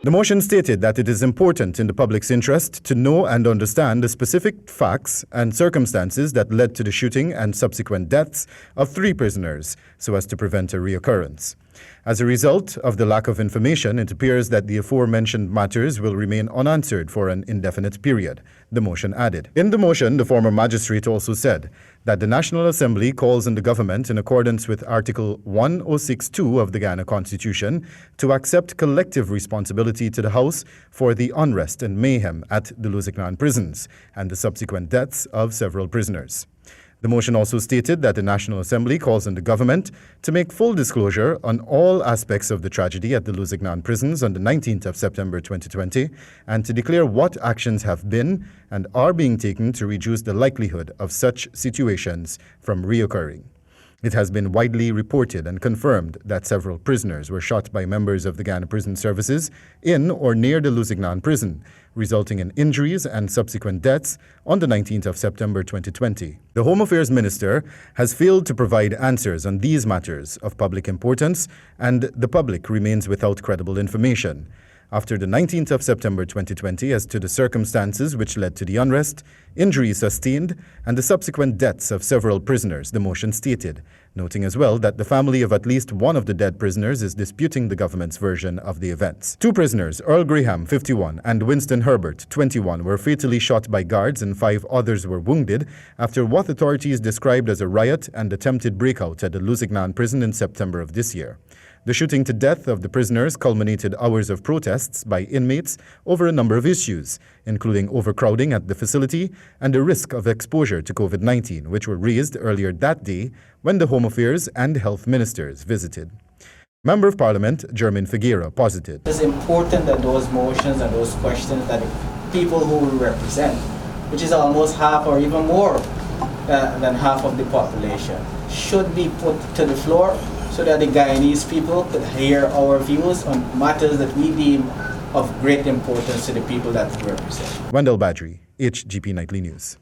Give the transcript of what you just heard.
The motion stated that it is important in the public's interest to know and understand the specific facts and circumstances that led to the shooting and subsequent deaths of 3 prisoners so as to prevent a reoccurrence. As a result of the lack of information, it appears that the aforementioned matters will remain unanswered for an indefinite period, the motion added. In the motion, the former magistrate also said that the National Assembly calls on the government, in accordance with Article 1062 of the Ghana Constitution, to accept collective responsibility to the House for the unrest and mayhem at the Lusignaan prisons and the subsequent deaths of several prisoners. The motion also stated that the National Assembly calls on the government to make full disclosure on all aspects of the tragedy at the Lusignaan prisons on the 19th of September 2020 and to declare what actions have been and are being taken to reduce the likelihood of such situations from reoccurring. It has been widely reported and confirmed that several prisoners were shot by members of the Ghana Prison Services in or near the Lusignaan Prison, resulting in injuries and subsequent deaths on the 19th of September 2020. The Home Affairs Minister has failed to provide answers on these matters of public importance, and the public remains without credible information. After the 19th of September 2020 as to the circumstances which led to the unrest, injuries sustained, and the subsequent deaths of several prisoners, the motion stated, noting as well that the family of at least one of the dead prisoners is disputing the government's version of the events. 2 prisoners, Earl Graham, 51, and Winston Herbert, 21, were fatally shot by guards and 5 others were wounded after what authorities described as a riot and attempted breakout at the Lusignaan Prison in September of this year. The shooting to death of the prisoners culminated hours of protests by inmates over a number of issues, including overcrowding at the facility and the risk of exposure to COVID-19, which were raised earlier that day when the Home Affairs and Health Ministers visited. Member of Parliament Jermaine Figuera posited. It is important that those motions and those questions that the people who we represent, which is almost half or even more than half of the population, should be put to the floor so that the Guyanese people could hear our views on matters that we deem of great importance to the people that we represent. Wendell Badrie, HGP Nightly News.